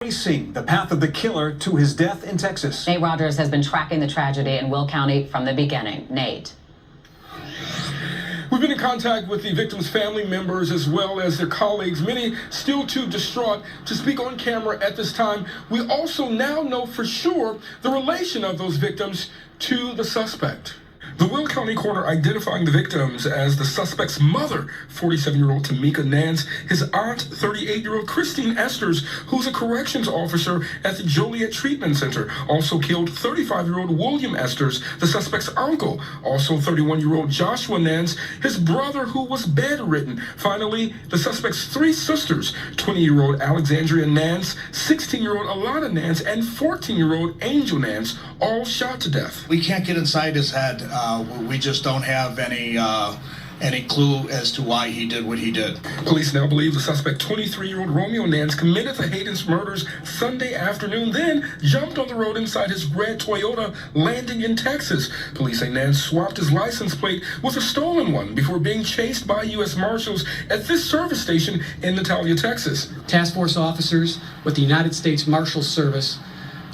Tracing the path of the killer to his death in Texas. Nate Rogers has been tracking the tragedy in Will County from the beginning. Nate. We've been in contact with the victims' family members as well as their colleagues, many still too distraught to speak on camera at this time. We also now know for sure the relation of those victims to the suspect. The Will County coroner identifying the victims as the suspect's mother, 47-year-old Tamika Nance, his aunt, 38-year-old Christine Esters, who's a corrections officer at the Joliet Treatment Center. Also killed 35-year-old William Esters, the suspect's uncle. Also 31-year-old Joshua Nance, his brother who was bedridden. Finally, the suspect's three sisters, 20-year-old Alexandria Nance, 16-year-old Alana Nance, and 14-year-old Angel Nance, all shot to death. We can't get inside his head. We just don't have any clue as to why he did what he did. Police now believe the suspect, 23-year-old Romeo Nance, committed the Hayden's murders Sunday afternoon, then jumped on the road inside his red Toyota, landing in Texas. Police say Nance swapped his license plate with a stolen one before being chased by U.S. Marshals at this service station in Natalia, Texas. Task force officers with the United States Marshals Service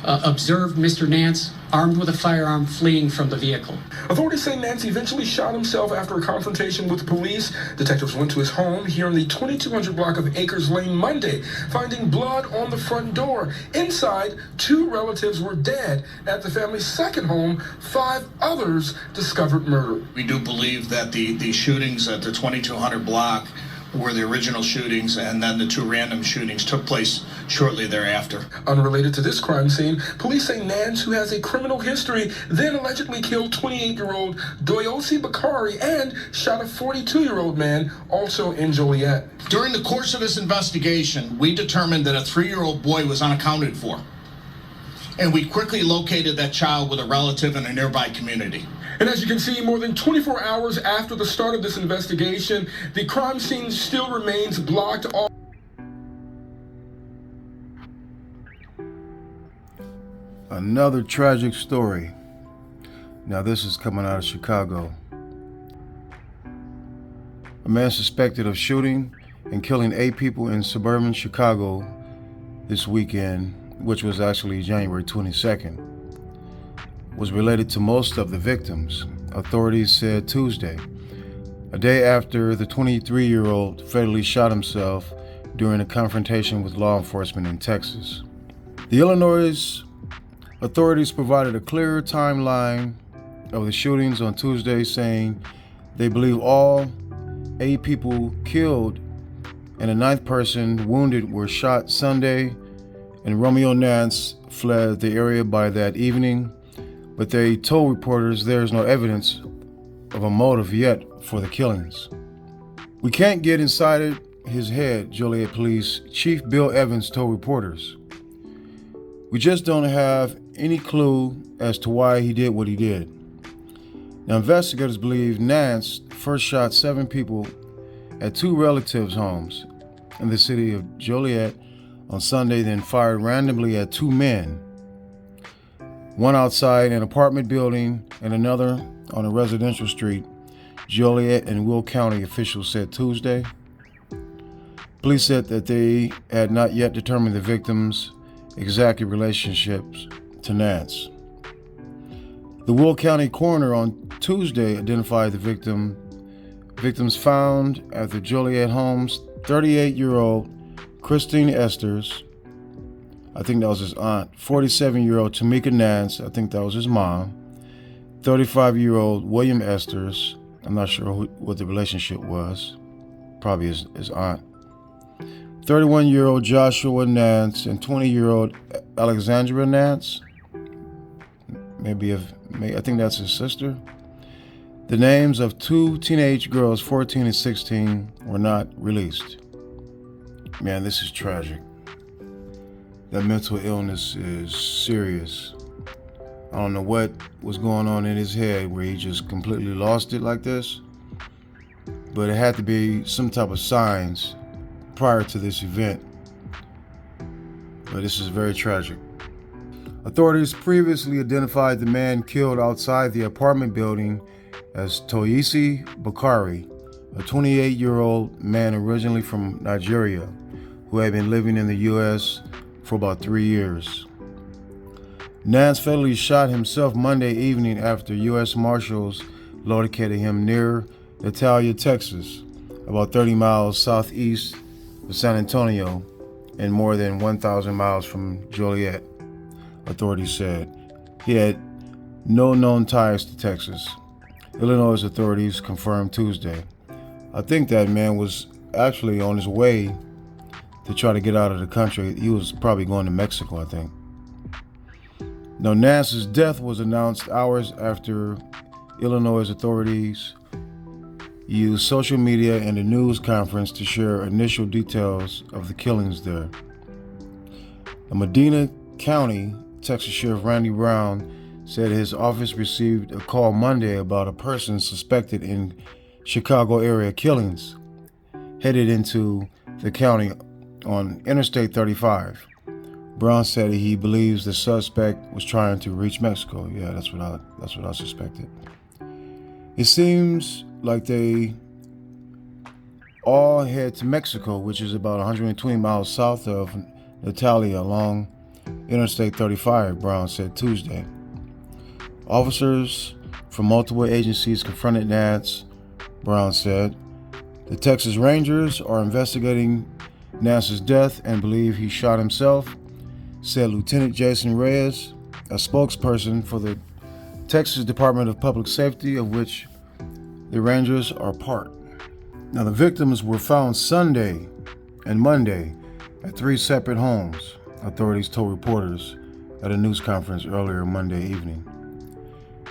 observed Mr. Nance armed with a firearm fleeing from the vehicle. Authorities say Nance eventually shot himself after a confrontation with police. Detectives went to his home here in the 2200 block of Acres Lane Monday, finding blood on the front door. Inside, two relatives were dead. At the family's second home, 5 others discovered murder. We do believe that the shootings at the 2200 block were the original shootings, and then the 2 random shootings took place shortly thereafter. Unrelated to this crime scene, police say Nance, who has a criminal history, then allegedly killed 28-year-old Doyosi Bakari and shot a 42-year-old man, also in Joliet. During the course of this investigation, we determined that a 3-year-old boy was unaccounted for, and we quickly located that child with a relative in a nearby community. And as you can see, more than 24 hours after the start of this investigation, the crime scene still remains blocked off. Another tragic story. Now this is coming out of Chicago. A man suspected of shooting and killing 8 people in suburban Chicago this weekend, which was actually January 22nd, was related to most of the victims, authorities said Tuesday, a day after the 23-year-old fatally shot himself during a confrontation with law enforcement in Texas. The Illinois authorities provided a clear timeline of the shootings on Tuesday, saying they believe all 8 people killed and a 9th person wounded were shot Sunday, and Romeo Nance fled the area by that evening, but they told reporters there is no evidence of a motive yet for the killings. We can't get inside his head, Joliet Police Chief Bill Evans told reporters. We just don't have any clue as to why he did what he did. Now, investigators believe Nance first shot 7 people at 2 relatives' homes in the city of Joliet on Sunday, then fired randomly at 2 men, one outside an apartment building and another on a residential street, Joliet and Will County officials said Tuesday. Police said that they had not yet determined the victims' exact relationships to Nance. The Will County coroner on Tuesday identified the victims found at the Joliet homes, 38-year-old Christine Esters, I think that was his aunt, 47-year-old Tamika Nance, I think that was his mom, 35-year-old William Esters, I'm not sure what the relationship was, probably his aunt, 31-year-old Joshua Nance, and 20-year-old Alexandria Nance, I think that's his sister. The names of 2 teenage girls, 14 and 16, were not released. Man, this is tragic. That mental illness is serious. I don't know what was going on in his head where he just completely lost it like this, but it had to be some type of signs prior to this event. But this is very tragic. Authorities previously identified the man killed outside the apartment building as Toyosi Bakari, a 28-year-old man originally from Nigeria who had been living in the U.S. for about 3 years. Nance fatally shot himself Monday evening after U.S. Marshals located him near Natalia, Texas, about 30 miles southeast of San Antonio and more than 1,000 miles from Joliet, authorities said. He had no known ties to Texas. Illinois authorities confirmed Tuesday. I think that man was actually on his way to try to get out of the country. He was probably going to Mexico, I think. Now, Nance's death was announced hours after Illinois authorities used social media and a news conference to share initial details of the killings there. The Medina County Texas Sheriff Randy Brown said his office received a call Monday about a person suspected in Chicago area killings headed into the county on Interstate 35. Brown said he believes the suspect was trying to reach Mexico. Yeah, that's what I suspected. It seems like they all head to Mexico, which is about 120 miles south of Natalia along Interstate 35, Brown said Tuesday. Officers from multiple agencies confronted Nance, Brown said. The Texas Rangers are investigating Nance's death and believe he shot himself, said Lieutenant Jason Reyes, a spokesperson for the Texas Department of Public Safety, of which the Rangers are part. Now, the victims were found Sunday and Monday at 3 separate homes, authorities told reporters at a news conference earlier Monday evening.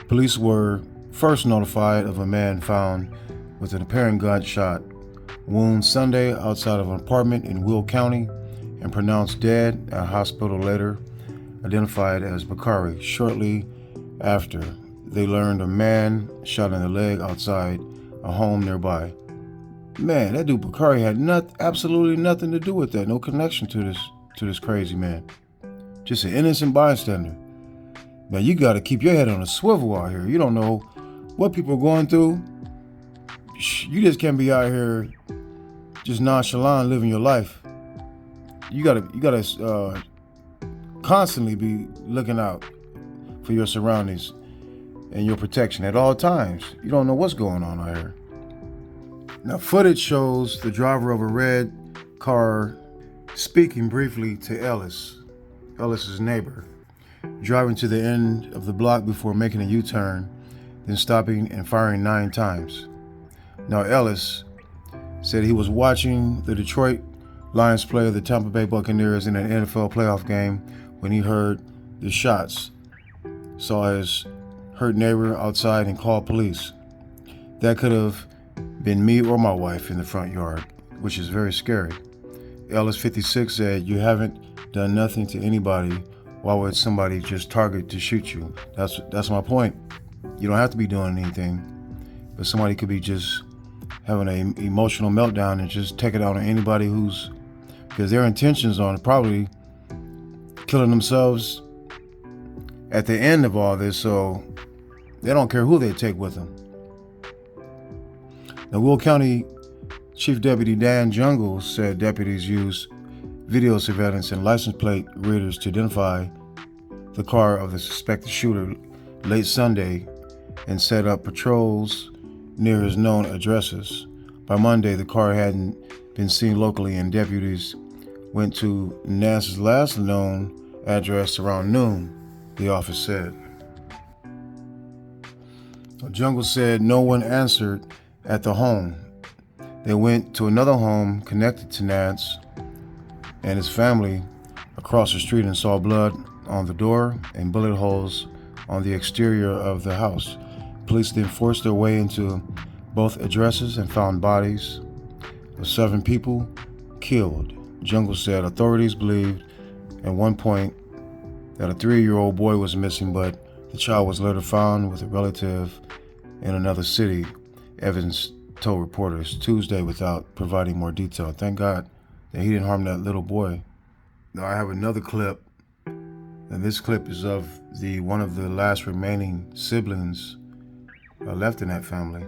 Police were first notified of a man found with an apparent gunshot wound Sunday outside of an apartment in Will County and pronounced dead at a hospital later identified as Bakari. Shortly after, they learned a man shot in the leg outside a home nearby. Man, that dude Bakari had absolutely nothing to do with that. No connection to this crazy man. Just an innocent bystander. Man, you got to keep your head on a swivel out here. You don't know what people are going through. You just can't be out here just nonchalant living your life. You gotta constantly be looking out for your surroundings and your protection at all times. You don't know what's going on out here. Now, footage shows the driver of a red car speaking briefly to Ellis's neighbor, driving to the end of the block before making a U-turn, then stopping and firing 9 times. Now, Ellis said he was watching the Detroit Lions play the Tampa Bay Buccaneers in an NFL playoff game when he heard the shots, saw his hurt neighbor outside and called police. That could have been me or my wife in the front yard, which is very scary. Ellis, 56, said, "You haven't done nothing to anybody. Why would somebody just target to shoot you?" That's my point. You don't have to be doing anything, but somebody could be just having an emotional meltdown and just take it out on anybody because their intentions are probably killing themselves at the end of all this, so they don't care who they take with them. Now, Will County Chief Deputy Dan Jungle said deputies used video surveillance and license plate readers to identify the car of the suspected shooter late Sunday and set up patrols near his known addresses. By Monday, the car hadn't been seen locally, and deputies went to Nance's last known address around noon, the office said. Jungle said no one answered at the home. They went to another home connected to Nance and his family across the street and saw blood on the door and bullet holes on the exterior of the house. Police then forced their way into both addresses and found bodies of 7 people killed. Jungle said authorities believed at one point that a 3-year-old boy was missing, but the child was later found with a relative in another city, Evans told reporters Tuesday without providing more detail. Thank God that he didn't harm that little boy. Now, I have another clip, and this clip is of one of the last remaining siblings left in that family.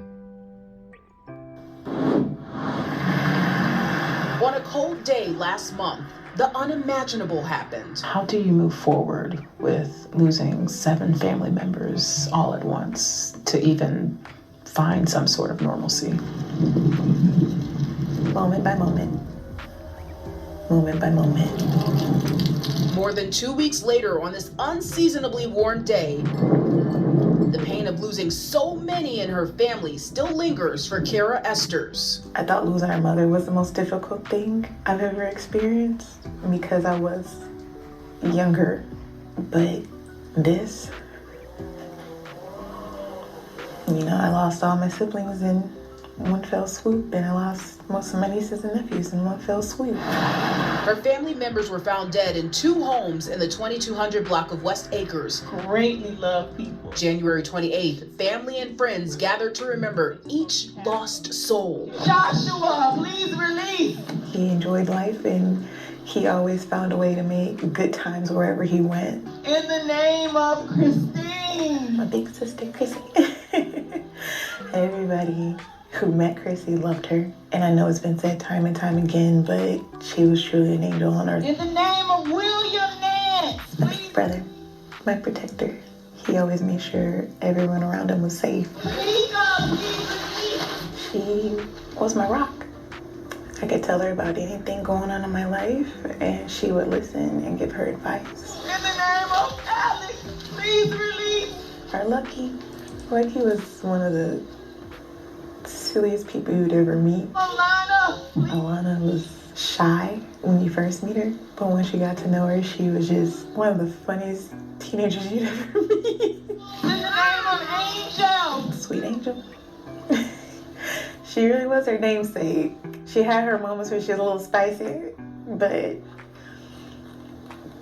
On a cold day last month, the unimaginable happened. How do you move forward with losing 7 family members all at once to even find some sort of normalcy? Moment by moment. Moment by moment. More than 2 weeks later, on this unseasonably warm day, the pain of losing so many in her family still lingers for Kara Esters. I thought losing our mother was the most difficult thing I've ever experienced because I was younger. But this, I lost all my siblings in one fell swoop, and I lost most of my nieces and nephews in one fell swoop. Her family members were found dead in 2 homes in the 2200 block of West Acres. Greatly loved people. January 28th, family and friends gathered to remember each lost soul. Joshua, please release! He enjoyed life, and he always found a way to make good times wherever he went. In the name of Christine! My big sister, Chrissy. Everybody who met Chrissy loved her. And I know it's been said time and time again, but she was truly an angel on earth. In the name of William Nance, my big brother, my protector. He always made sure everyone around him was safe. She was my rock. I could tell her about anything going on in my life, and she would listen and give her advice. In the name of Alex, please release. Our Lucky was one of the silliest people you'd ever meet. Alana was shy when you first meet her, but when she got to know her, she was just one of the funniest teenagers you'd ever meet. In the name of Angel! Sweet Angel. She really was her namesake. She had her moments where she was a little spicy, but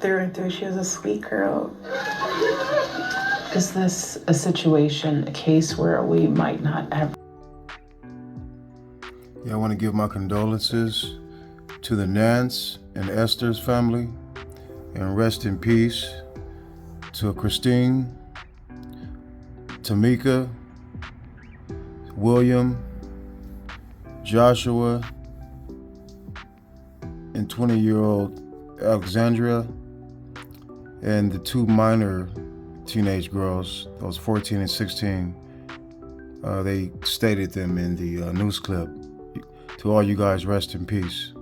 through and through, she was a sweet girl. Is this a situation, a case where we might not ever? Yeah, I want to give my condolences to the Nance and Esther's family, and rest in peace to Christine, Tamika, William, Joshua, and 20-year-old Alexandria, and the 2 minor teenage girls, those 14 and 16. They stated them in the news clip. To all you guys, rest in peace.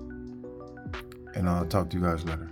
And I'll talk to you guys later.